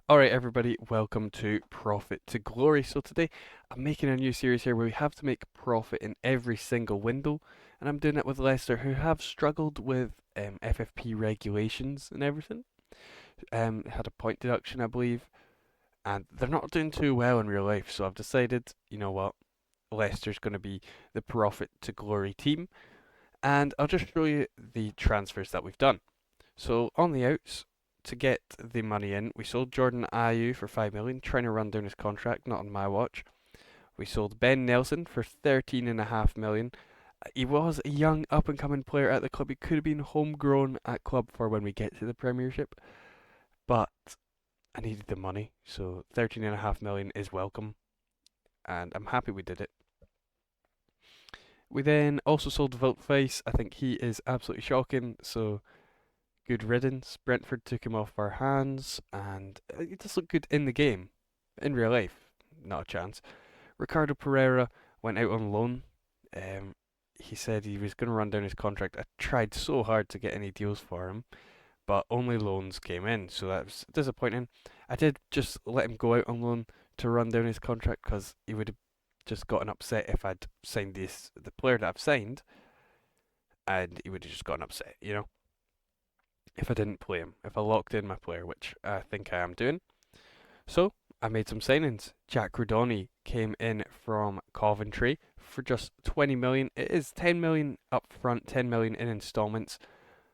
Alright, everybody, welcome to Profit to Glory. So, today I'm making a new series here where we have to make profit in every single window, and I'm doing it with Leicester, who have struggled with FFP regulations and everything. Had a point deduction, I believe, and they're not doing too well in real life. So, I've decided, you know what, Leicester's going to be the Profit to Glory team, and I'll just show you the transfers that we've done. So, on the outs, to get the money in, we sold Jordan Ayew for 5 million, trying to run down his contract, not on my watch. We sold Ben Nelson for 13.5 million. He was a young up and coming player at the club. He could have been homegrown at club for when we get to the Premiership, but I needed the money, so 13.5 million is welcome, and I'm happy we did it. We then also sold Wildface. I think he is absolutely shocking, so good riddance. Brentford took him off our hands, and he does look good in the game. In real life, not a chance. Ricardo Pereira went out on loan. Um, he said he was going to run down his contract. I tried so hard to get any deals for him, but only loans came in, so that was disappointing. I did just let him go out on loan to run down his contract because he would have just gotten upset if I'd signed the player that I've signed, and he would have just gotten upset. If I didn't play him, if I locked in my player, which I think I am doing. So I made some signings. Jack Rudoni came in from Coventry for just 20 million. It is 10 million up front, 10 million in installments,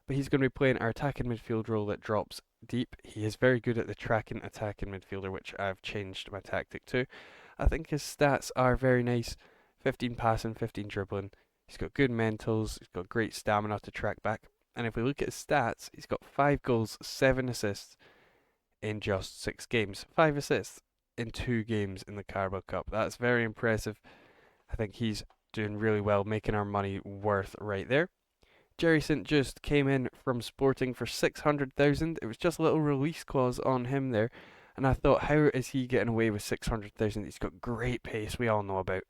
but he's going to be playing our attacking midfield role that drops deep. He is very good at the tracking attacking midfielder, which I've changed my tactic to. I think his stats are very nice. 15 passing, 15 dribbling. He's got good mentals. He's got great stamina to track back. And if we look at his stats, he's got 5 goals, 7 assists in just 6 games. 5 assists in 2 games in the Carabao Cup. That's very impressive. I think he's doing really well, making our money worth right there. Jerry St. Just came in from Sporting for 600,000. It was just a little release clause on him there. And I thought, how is he getting away with 600,000? He's got great pace, we all know about.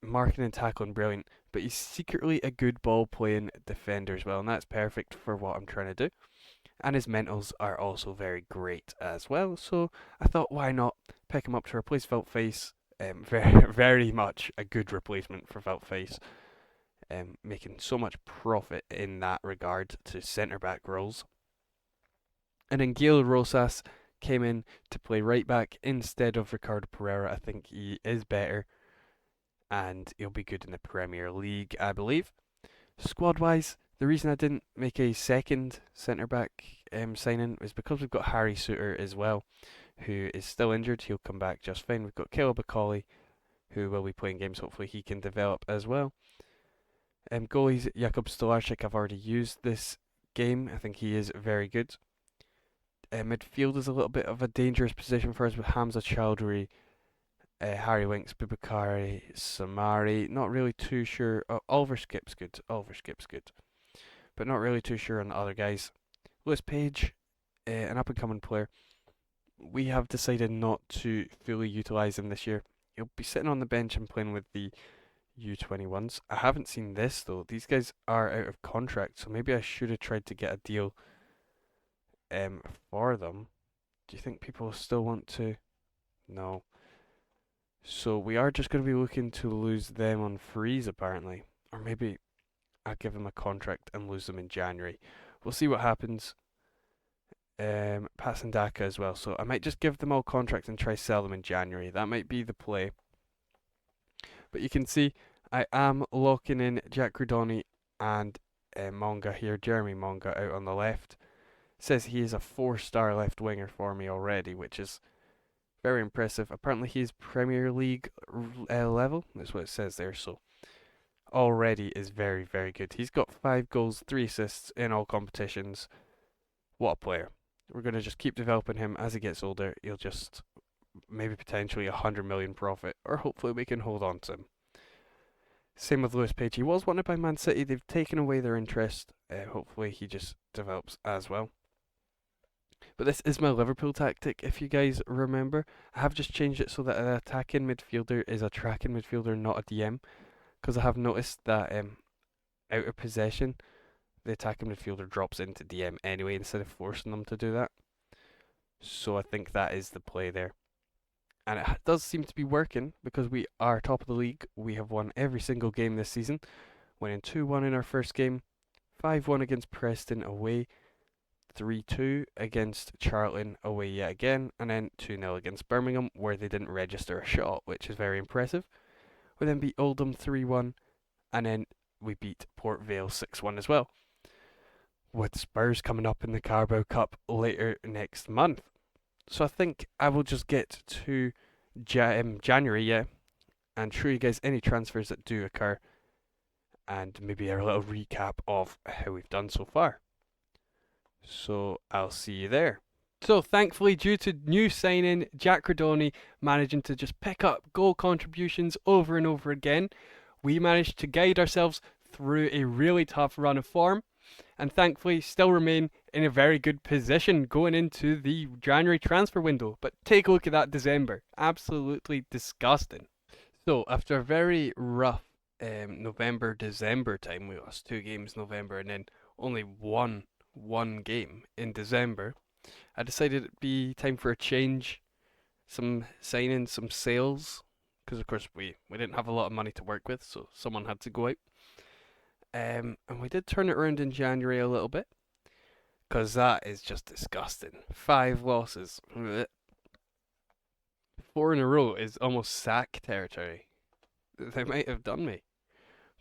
Marking and tackling, brilliant. But he's secretly a good ball playing defender as well, and that's perfect for what I'm trying to do. And his mentals are also very great as well. So I thought, why not pick him up to replace Face? Very, very much a good replacement for Face. Making so much profit in that regard to centre back roles. And then Gil Rosas came in to play right back instead of Ricardo Pereira. I think he is better and he'll be good in the Premier League, I believe. Squad wise, the reason I didn't make a second centre back signing is because we've got Harry Suter as well, who is still injured. He'll come back just fine. We've got Caleb Macaulay, who will be playing games. Hopefully, he can develop as well. Goalies, Jakub Stolarczyk, I've already used this game. I think he is very good. Midfield is a little bit of a dangerous position for us with Hamza Chowdhury, Harry Winks, Bubakari, Samari. Not really too sure. Oh, Oliver Skip's good. Oliver Skip's good. But not really too sure on the other guys. Lewis Page, an up and coming player. We have decided not to fully utilise him this year. He'll be sitting on the bench and playing with the U21s. I haven't seen this though. These guys are out of contract, so maybe I should have tried to get a deal for them. Do you think people still want to? No. So we are just going to be looking to lose them on freeze apparently. Or maybe I'll give them a contract and lose them in January. We'll see what happens. Patsandaka as well. So I might just give them all contracts and try sell them in January. That might be the play. But you can see I am locking in Jack Rudoni and Monga here. Jeremy Monga out on the left. Says he is a 4-star left winger for me already, which is very impressive. Apparently he's Premier League level. That's what it says there. So already is very, very good. He's got 5 goals, 3 assists in all competitions. What a player. We're going to just keep developing him as he gets older. He'll just maybe potentially 100 million profit, or hopefully we can hold on to him. Same with Lewis Page. He was wanted by Man City. They've taken away their interest. Hopefully he just develops as well. But this is my Liverpool tactic, if you guys remember. I have just changed it so that an attacking midfielder is a tracking midfielder, not a DM. Because I have noticed that out of possession, the attacking midfielder drops into DM anyway instead of forcing them to do that. So I think that is the play there. And it does seem to be working because we are top of the league. We have won every single game this season, winning 2-1 in our first game, 5-1 against Preston away, 3-2 against Charlton away yet again, and then 2-0 against Birmingham, where they didn't register a shot, which is very impressive. We then beat Oldham 3-1, and then we beat Port Vale 6-1 as well, with Spurs coming up in the Carabao Cup later next month. So I think I will just get to January, yeah, and show you guys any transfers that do occur, and maybe a little recap of how we've done so far. So I'll see you there. So thankfully, due to new signing Jack Cardoni managing to just pick up goal contributions over and over again, we managed to guide ourselves through a really tough run of form, and thankfully still remain in a very good position going into the January transfer window. But take a look at that December. Absolutely disgusting. So after a very rough November, December time, we lost 2 games in November and then only one game in December. I decided it'd be time for a change, some signing, some sales, because of course we didn't have a lot of money to work with, so someone had to go out. And we did turn it around in January a little bit, because that is just disgusting. 5 losses, 4 in a row is almost sack territory. They might have done me,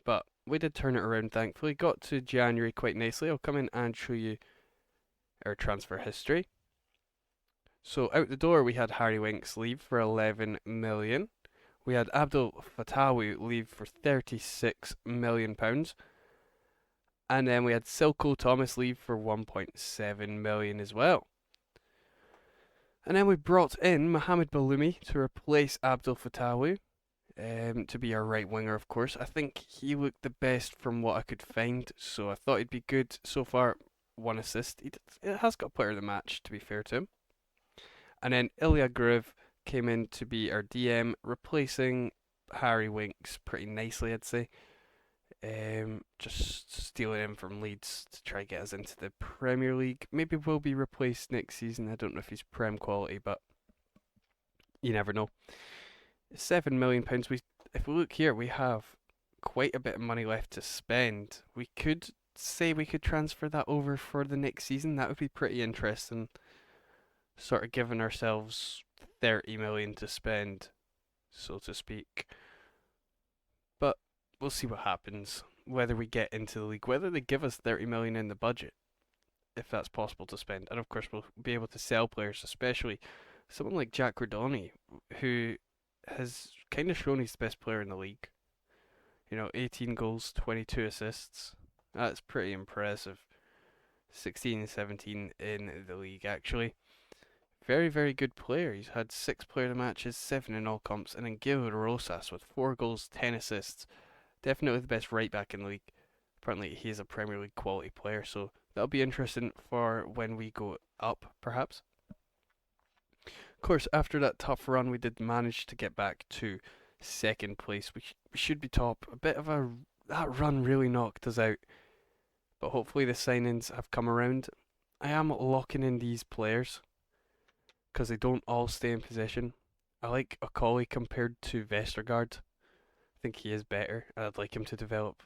but we did turn it around. Thankfully, got to January quite nicely. I'll come in and show you our transfer history. So out the door we had Harry Winks leave for 11 million. We had Abdul Fatawi leave for 36 million pounds. And then we had Silko Thomas leave for 1.7 million as well. And then we brought in Mohamed Baloumi to replace Abdul Fatawi, to be our right winger, of course. I think he looked the best from what I could find, so I thought he'd be good. So far, 1 assist. It has got player of the match, to be fair to him. And then Ilya Gruev came in to be our DM, replacing Harry Winks pretty nicely, I'd say. Just stealing him from Leeds to try to get us into the Premier League. Maybe we'll be replaced next season. I don't know if he's Prem quality, but you never know. £7 million. If we look here, we have quite a bit of money left to spend. We could say we could transfer that over for the next season. That would be pretty interesting. Sort of giving ourselves 30 million to spend, so to speak. But we'll see what happens. Whether we get into the league, whether they give us 30 million in the budget, if that's possible to spend, and of course we'll be able to sell players, especially someone like Jack Cardoni, who has kind of shown he's the best player in the league. 18 goals, 22 assists. That's pretty impressive. 16 and 17 in the league, actually. Very, very good player. He's had 6 player of the matches, 7 in all comps, and then Gil Rosas with 4 goals, 10 assists. Definitely the best right back in the league. Apparently, he is a Premier League quality player, so that'll be interesting for when we go up, perhaps. Of course, after that tough run, we did manage to get back to second place. We should be top. That run really knocked us out, but hopefully the signings have come around. I am locking in these players because they don't all stay in position. I like Akoli compared to Vestergaard. I think he is better. I'd like him to develop.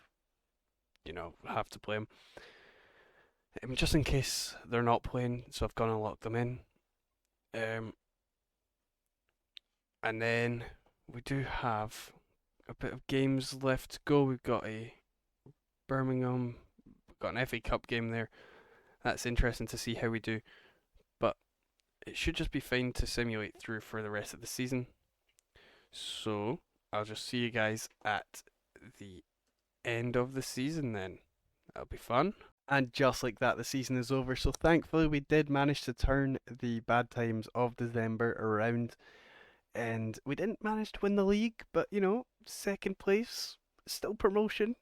Have to play him. Just in case they're not playing, so I've gone and locked them in. Um, and then we do have a bit of games left to go. We've got a Birmingham, we've got an FA Cup game there. That's interesting to see how we do. But it should just be fine to simulate through for the rest of the season. So I'll just see you guys at the end of the season then. That'll be fun. And just like that, the season is over. So thankfully, we did manage to turn the bad times of December around. And we didn't manage to win the league, but second place, still promotion.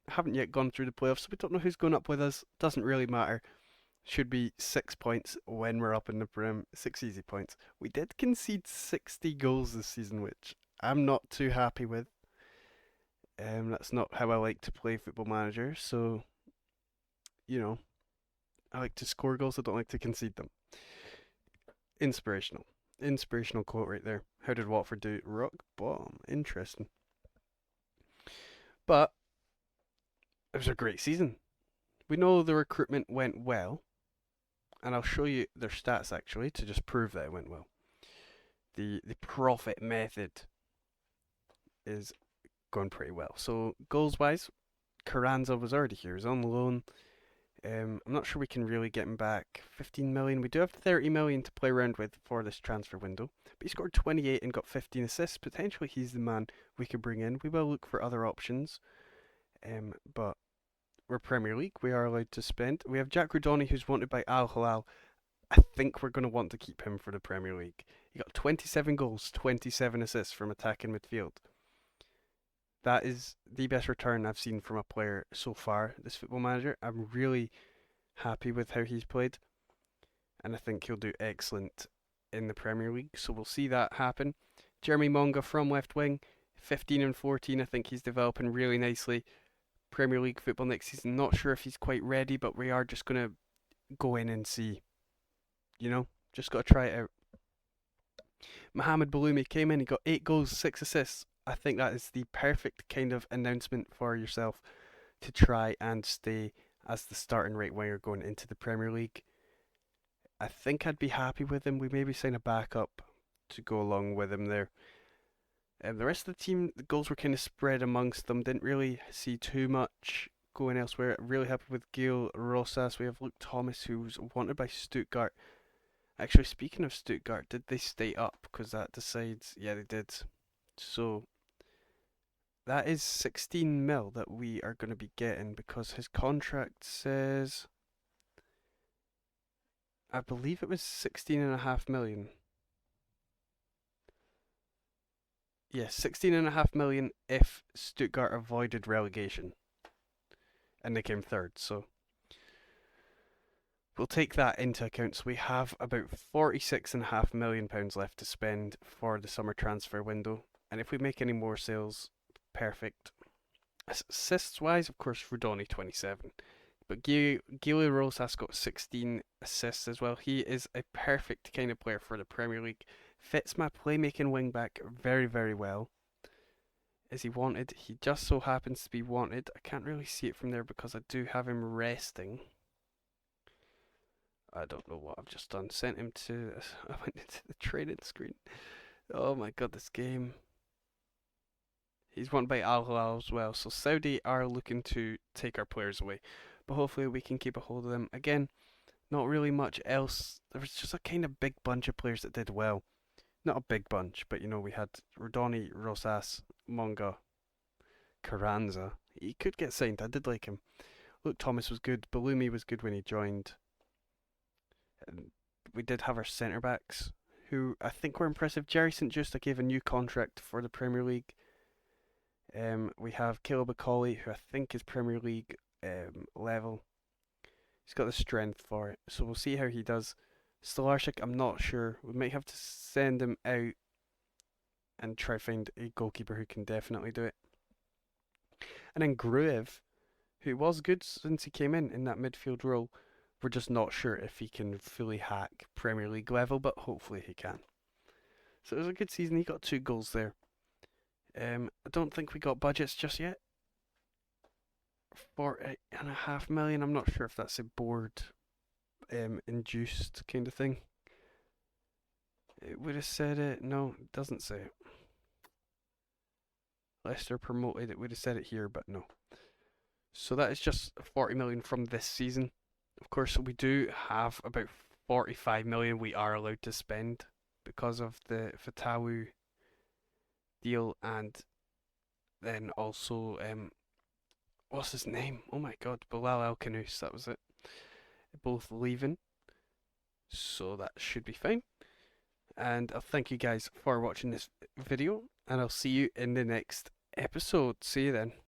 Haven't yet gone through the playoffs, so we don't know who's going up with us. Doesn't really matter. Should be 6 points when we're up in the Prem. 6 easy points. We did concede 60 goals this season, which I'm not too happy with. That's not how I like to play Football Manager. So, I like to score goals. I don't like to concede them. Inspirational. Inspirational quote right there. How did Watford do? Rock bottom. Interesting. But it was a great season. We know the recruitment went well, and I'll show you their stats actually to just prove that it went well. The profit method is going pretty well. So goals wise, Carranza was already here. He's on loan. I'm not sure we can really get him back. 15 million. We do have 30 million to play around with for this transfer window. But he scored 28 and got 15 assists. Potentially he's the man we could bring in. We will look for other options. But we're Premier League. We are allowed to spend. We have Jack Rudoni, who's wanted by Al Hilal. I think we're going to want to keep him for the Premier League. He got 27 goals, 27 assists from attacking midfield. That is the best return I've seen from a player so far this Football Manager. I'm really happy with how he's played, and I think he'll do excellent in the Premier League. So we'll see that happen. Jeremy Monga from left wing, 15 and 14. I think he's developing really nicely. Premier League football next season. Not sure if he's quite ready, but we are just gonna go in and see. Just got to try it out. Mohamed Baloumi came in, he got 8 goals, 6 assists. I think that is the perfect kind of announcement for yourself to try and stay as the starting right winger going into the Premier League. I think I'd be happy with him. We maybe sign a backup to go along with him there. The rest of the team, the goals were kind of spread amongst them. Didn't really see too much going elsewhere. Really happy with Gil Rosas. We have Luke Thomas, who's wanted by Stuttgart. Actually, speaking of Stuttgart, did they stay up? Because that decides. Yeah, they did. So that is 16 mil that we are going to be getting because his contract says, I believe it was 16.5 million. Yeah, 16.5 million if Stuttgart avoided relegation. And they came third, so we'll take that into account. So we have about £46.5 million left to spend for the summer transfer window. And if we make any more sales, perfect. Assists wise, of course, Rudoni 27. But Gili Rosas got 16 assists as well. He is a perfect kind of player for the Premier League. Fits my playmaking wing back very, very well. Is he wanted? He just so happens to be wanted. I can't really see it from there because I do have him resting. I don't know what I've just done. Sent him to. I went into the training screen. Oh my god, this game. He's won by Al Hilal as well. So Saudi are looking to take our players away. But hopefully we can keep a hold of them. Again, not really much else. There was just a kind of big bunch of players that did well. Not a big bunch, but we had Rodoni, Rosas, Monga, Carranza. He could get signed. I did like him. Luke Thomas was good. Balumi was good when he joined. And we did have our centre backs, who I think were impressive. Jerry St. Just gave a new contract for the Premier League. We have Caleb Akoli, who I think is Premier League level. He's got the strength for it, so we'll see how he does. Stolarczyk, I'm not sure. We might have to send him out and try find a goalkeeper who can definitely do it. And then Gruev, who was good since he came in that midfield role. We're just not sure if he can fully hack Premier League level, but hopefully he can. So it was a good season. He got 2 goals there. I don't think we got budgets just yet. 4.5 million. I'm not sure if that's a board induced kind of thing. It would have said it. No, it doesn't say it. Leicester promoted. It would have said it here, but no. So that is just 40 million from this season. Of course, we do have about 45 million we are allowed to spend because of the Fatawu deal, and then also what's his name? Oh my god, Bilal El Kanous, that was it. Both leaving. So that should be fine. And I'll thank you guys for watching this video, and I'll see you in the next episode. See you then.